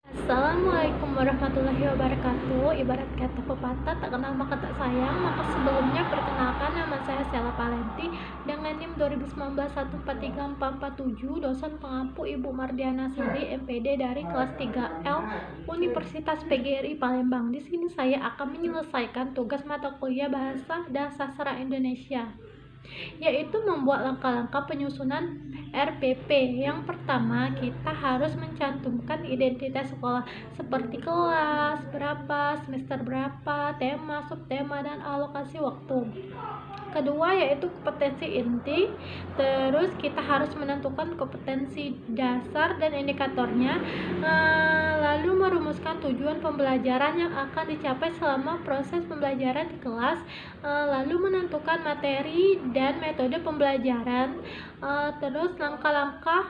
Assalamualaikum warahmatullahi wabarakatuh. Ibarat kata pepatah, tak kenal maka tak sayang. Maka sebelumnya perkenalkan, nama saya Sela Valenti dengan NIM 2019143447, dosen pengampu Ibu Mardiana Sari, MPD dari kelas 3L Universitas PGRI Palembang. Di sini saya akan menyelesaikan tugas mata kuliah Bahasa dan Sastra Indonesia, yaitu membuat langkah-langkah penyusunan RPP. Yang pertama, kita harus mencantumkan identitas sekolah seperti kelas berapa, semester berapa, tema, subtema, dan alokasi waktu. Kedua, yaitu kompetensi inti. Terus kita harus menentukan kompetensi dasar dan indikatornya, lalu merumuskan tujuan pembelajaran yang akan dicapai selama proses pembelajaran di kelas, lalu menentukan materi dan metode pembelajaran, terus langkah-langkah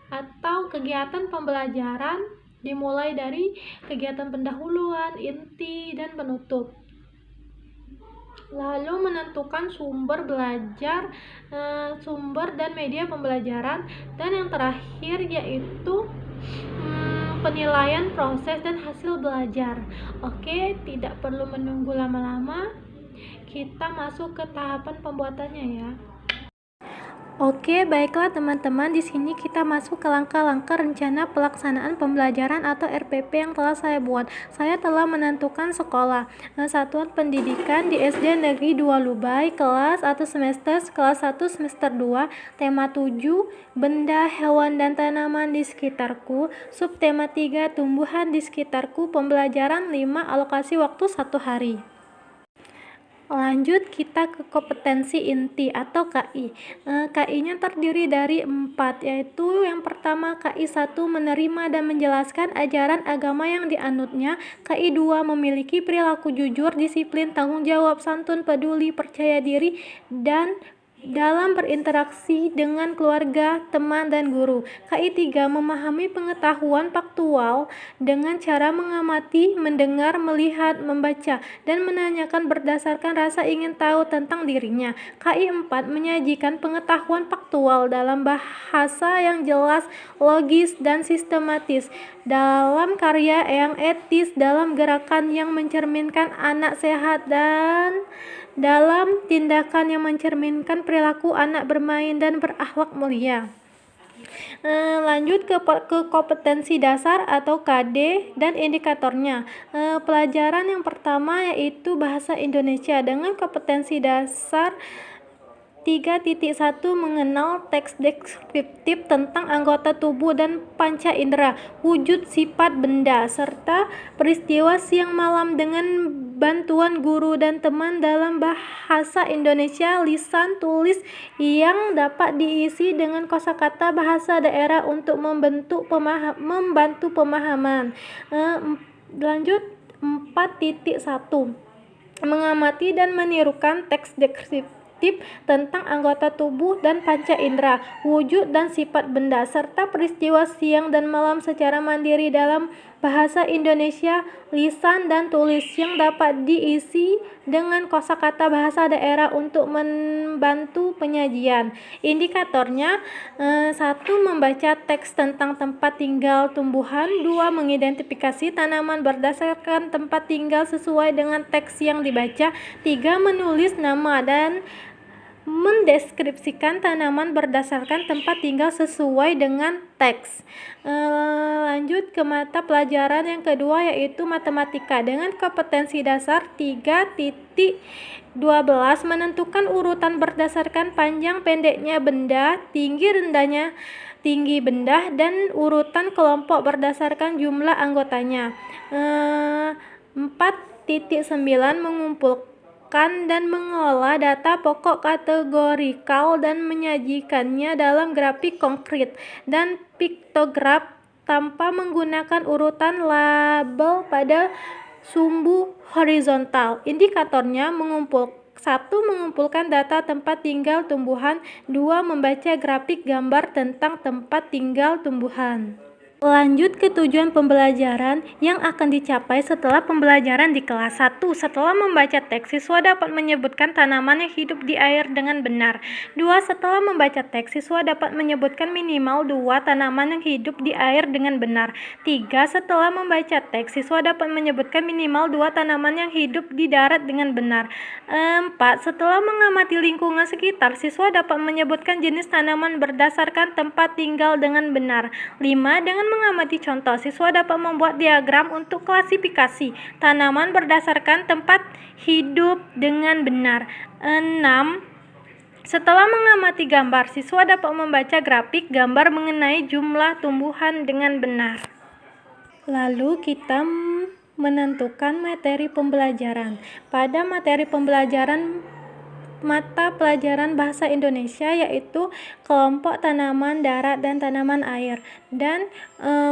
atau kegiatan pembelajaran dimulai dari kegiatan pendahuluan, inti, dan penutup. Lalu menentukan sumber belajar, sumber dan media pembelajaran, dan yang terakhir yaitu penilaian proses dan hasil belajar. Oke, tidak perlu menunggu lama-lama, kita masuk ke tahapan pembuatannya ya. Oke, baiklah teman-teman, di sini kita masuk ke langkah-langkah rencana pelaksanaan pembelajaran atau RPP yang telah saya buat. Saya telah menentukan sekolah, satuan pendidikan di SD Negeri 2 Lubai, kelas atau semester kelas 1 semester 2, tema 7, benda, hewan, dan tanaman di sekitarku, subtema 3, tumbuhan di sekitarku, pembelajaran 5, alokasi waktu 1 hari. Lanjut kita ke kompetensi inti atau KI. KI-nya terdiri dari 4, yaitu yang pertama KI 1 menerima dan menjelaskan ajaran agama yang dianutnya. KI 2 memiliki perilaku jujur, disiplin, tanggung jawab, santun, peduli, percaya diri, dan dalam berinteraksi dengan keluarga, teman, dan guru. KI 3 memahami pengetahuan faktual dengan cara mengamati, mendengar, melihat, membaca, dan menanyakan berdasarkan rasa ingin tahu tentang dirinya. KI 4 menyajikan pengetahuan faktual dalam bahasa yang jelas, logis, dan sistematis, dalam karya yang etis, dalam gerakan yang mencerminkan anak sehat, dan dalam tindakan yang mencerminkan perilaku anak bermain dan berakhlak mulia. Lanjut ke kompetensi dasar atau KD dan indikatornya. Pelajaran yang pertama yaitu bahasa Indonesia dengan kompetensi dasar 3.1 mengenal teks deskriptif tentang anggota tubuh dan panca indera, wujud sifat benda, serta peristiwa siang malam dengan bantuan guru dan teman dalam bahasa Indonesia lisan tulis yang dapat diisi dengan kosakata bahasa daerah untuk membantu pemahaman. Lanjut 4.1 mengamati dan menirukan teks deskriptif tentang anggota tubuh dan panca indera, wujud dan sifat benda, serta peristiwa siang dan malam secara mandiri dalam bahasa Indonesia lisan dan tulis yang dapat diisi dengan kosakata bahasa daerah untuk membantu penyajian. Indikatornya, 1. Membaca teks tentang tempat tinggal tumbuhan, 2. Mengidentifikasi tanaman berdasarkan tempat tinggal sesuai dengan teks yang dibaca, 3. Menulis nama dan mendeskripsikan tanaman berdasarkan tempat tinggal sesuai dengan teks. Lanjut ke mata pelajaran yang kedua yaitu matematika dengan kompetensi dasar 3.12 menentukan urutan berdasarkan panjang pendeknya benda, tinggi rendahnya tinggi benda, dan urutan kelompok berdasarkan jumlah anggotanya. 4.9 mengumpulkan dan mengolah data pokok kategorikal dan menyajikannya dalam grafik konkret dan piktograf tanpa menggunakan urutan label pada sumbu horizontal. Indikatornya mengumpulkan data tempat tinggal tumbuhan, 2. Membaca grafik gambar tentang tempat tinggal tumbuhan. Lanjut ke tujuan pembelajaran yang akan dicapai setelah pembelajaran di kelas 1. Setelah membaca teks, siswa dapat menyebutkan tanaman yang hidup di air dengan benar. 2. Setelah membaca teks, siswa dapat menyebutkan minimal 2 tanaman yang hidup di air dengan benar. 3. Setelah membaca teks, siswa dapat menyebutkan minimal 2 tanaman yang hidup di darat dengan benar. 4. Setelah mengamati lingkungan sekitar, siswa dapat menyebutkan jenis tanaman berdasarkan tempat tinggal dengan benar. 5. Dengan mengamati contoh, siswa dapat membuat diagram untuk klasifikasi tanaman berdasarkan tempat hidup dengan benar. 6. Setelah mengamati gambar, siswa dapat membaca grafik gambar mengenai jumlah tumbuhan dengan benar. Lalu kita menentukan materi pembelajaran. Pada materi pembelajaran mata pelajaran bahasa Indonesia yaitu kelompok tanaman darat dan tanaman air, dan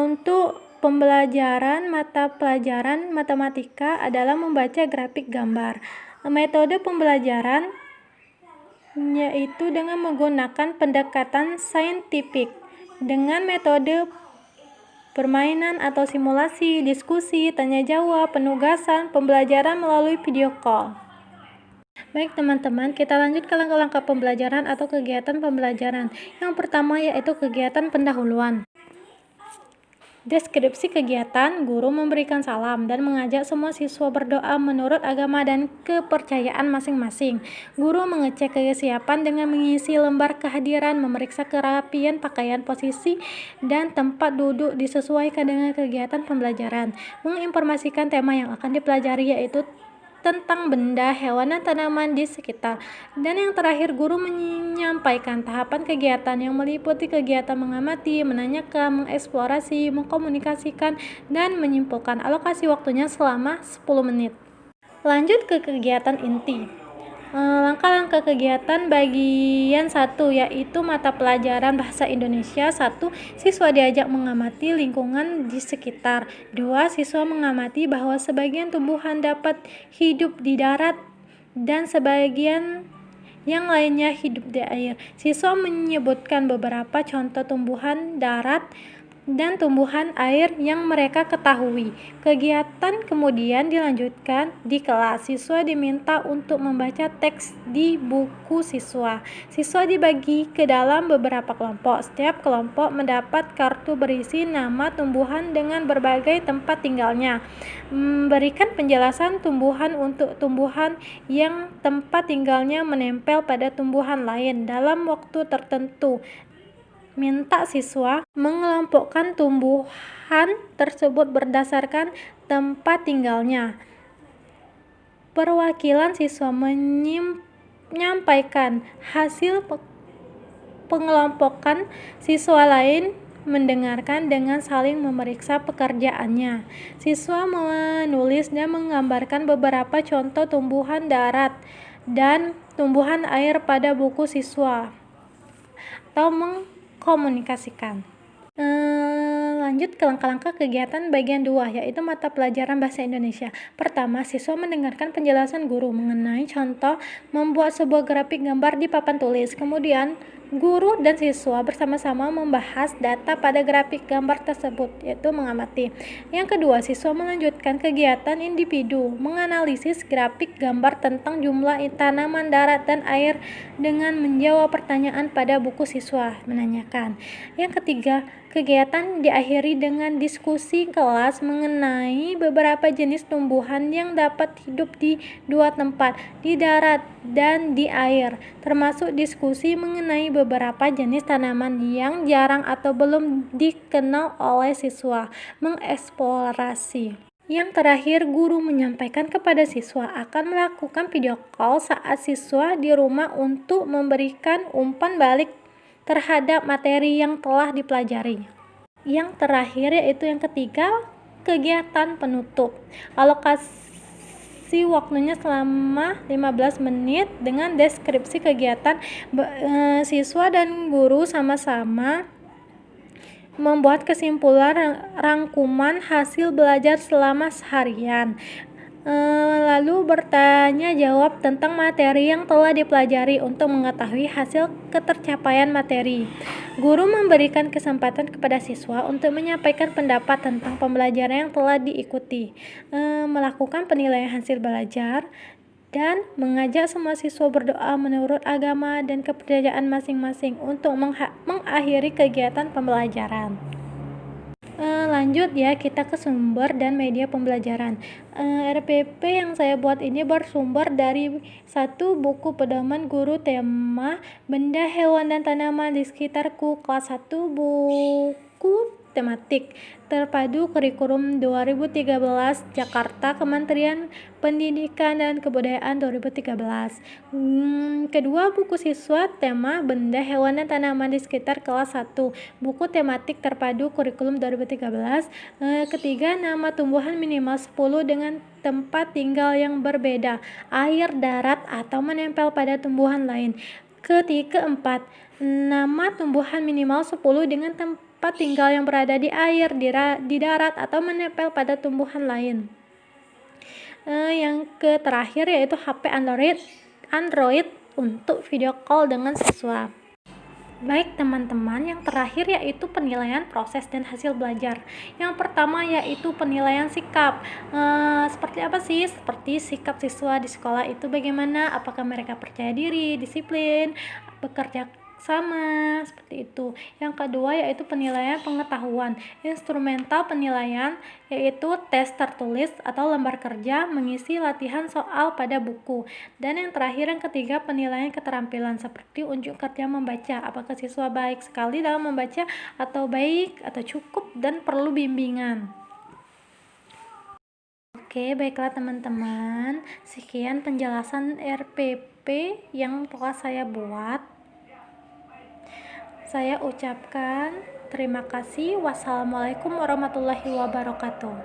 untuk pembelajaran mata pelajaran matematika adalah membaca grafik gambar. Metode pembelajaran yaitu dengan menggunakan pendekatan saintifik dengan metode permainan atau simulasi, diskusi, tanya jawab, penugasan, pembelajaran melalui video call. Baik teman-teman, kita lanjut ke langkah-langkah pembelajaran atau kegiatan pembelajaran. Yang pertama yaitu kegiatan pendahuluan. Deskripsi kegiatan, guru memberikan salam dan mengajak semua siswa berdoa menurut agama dan kepercayaan masing-masing. Guru mengecek kesiapan dengan mengisi lembar kehadiran, memeriksa kerapian pakaian, posisi, dan tempat duduk disesuaikan dengan kegiatan pembelajaran. Menginformasikan tema yang akan dipelajari yaitu tentang benda, hewan, dan tanaman di sekitar. Dan yang terakhir, guru menyampaikan tahapan kegiatan yang meliputi kegiatan mengamati, menanyakan, mengeksplorasi, mengkomunikasikan, dan menyimpulkan. Alokasi waktunya selama 10 menit. Lanjut ke kegiatan inti. Langkah-langkah kegiatan bagian 1 yaitu mata pelajaran bahasa Indonesia. 1. Siswa diajak mengamati lingkungan di sekitar. 2. Siswa mengamati bahwa sebagian tumbuhan dapat hidup di darat dan sebagian yang lainnya hidup di air. Siswa menyebutkan beberapa contoh tumbuhan darat dan tumbuhan air yang mereka ketahui. Kegiatan kemudian dilanjutkan di kelas. Siswa diminta untuk membaca teks di buku siswa. Siswa dibagi ke dalam beberapa kelompok. Setiap kelompok mendapat kartu berisi nama tumbuhan dengan berbagai tempat tinggalnya. Berikan penjelasan tumbuhan untuk tumbuhan yang tempat tinggalnya menempel pada tumbuhan lain dalam waktu tertentu. Minta siswa mengelompokkan tumbuhan tersebut berdasarkan tempat tinggalnya. Perwakilan siswa menyampaikan hasil pengelompokan, siswa lain mendengarkan dengan saling memeriksa pekerjaannya. Siswa menulis dan menggambarkan beberapa contoh tumbuhan darat dan tumbuhan air pada buku siswa atau komunikasikan. Lanjut ke langkah-langkah kegiatan bagian 2 yaitu mata pelajaran bahasa Indonesia. Pertama, siswa mendengarkan penjelasan guru mengenai contoh membuat sebuah grafik gambar di papan tulis. Kemudian guru dan siswa bersama-sama membahas data pada grafik gambar tersebut, yaitu mengamati. Yang kedua, siswa melanjutkan kegiatan individu, menganalisis grafik gambar tentang jumlah tanaman darat dan air dengan menjawab pertanyaan pada buku siswa, menanyakan. Yang ketiga, kegiatan diakhiri dengan diskusi kelas mengenai beberapa jenis tumbuhan yang dapat hidup di dua tempat, di darat dan di air, termasuk diskusi mengenai beberapa jenis tanaman yang jarang atau belum dikenal oleh siswa, mengeksplorasi. Yang terakhir, guru menyampaikan kepada siswa akan melakukan video call saat siswa di rumah untuk memberikan umpan balik terhadap materi yang telah dipelajari. Yang terakhir yaitu yang ketiga, kegiatan penutup. Alokasi waktunya selama 15 menit dengan deskripsi kegiatan. Siswa dan guru sama-sama membuat kesimpulan rangkuman hasil belajar selama seharian. Lalu bertanya jawab tentang materi yang telah dipelajari untuk mengetahui hasil ketercapaian materi. Guru memberikan kesempatan kepada siswa untuk menyampaikan pendapat tentang pembelajaran yang telah diikuti, melakukan penilaian hasil belajar, dan mengajak semua siswa berdoa menurut agama dan kepercayaan masing-masing untuk mengakhiri kegiatan pembelajaran. Lanjut ya, kita ke sumber dan media pembelajaran. RPP yang saya buat ini bersumber dari satu buku pedoman guru tema benda, hewan, dan tanaman di sekitarku kelas 1, buku tematik terpadu kurikulum 2013 Jakarta, Kementerian Pendidikan dan Kebudayaan 2013. Kedua, buku siswa tema benda, hewan, dan tanaman di sekitar kelas 1, buku tematik terpadu kurikulum 2013. Ketiga, nama tumbuhan minimal 10 dengan tempat tinggal yang berbeda, air, darat, atau menempel pada tumbuhan lain. Keempat, nama tumbuhan minimal 10 dengan tempat tinggal yang berada di air, di darat, atau menempel pada tumbuhan lain. Yang terakhir yaitu HP Android untuk video call dengan siswa. Baik teman-teman, yang terakhir yaitu penilaian proses dan hasil belajar. Yang pertama yaitu penilaian sikap. Seperti apa sih? Seperti sikap siswa di sekolah itu bagaimana? Apakah mereka percaya diri, disiplin, bekerja sama, seperti itu. Yang kedua yaitu penilaian pengetahuan. Instrumental penilaian yaitu tes tertulis atau lembar kerja, mengisi latihan soal pada buku. Dan yang terakhir, yang ketiga, penilaian keterampilan seperti unjuk kerja membaca. Apakah siswa baik sekali dalam membaca, atau baik, atau cukup, dan perlu bimbingan. Oke, baiklah teman-teman. Sekian penjelasan RPP yang telah saya buat. Saya ucapkan terima kasih. Wassalamualaikum warahmatullahi wabarakatuh.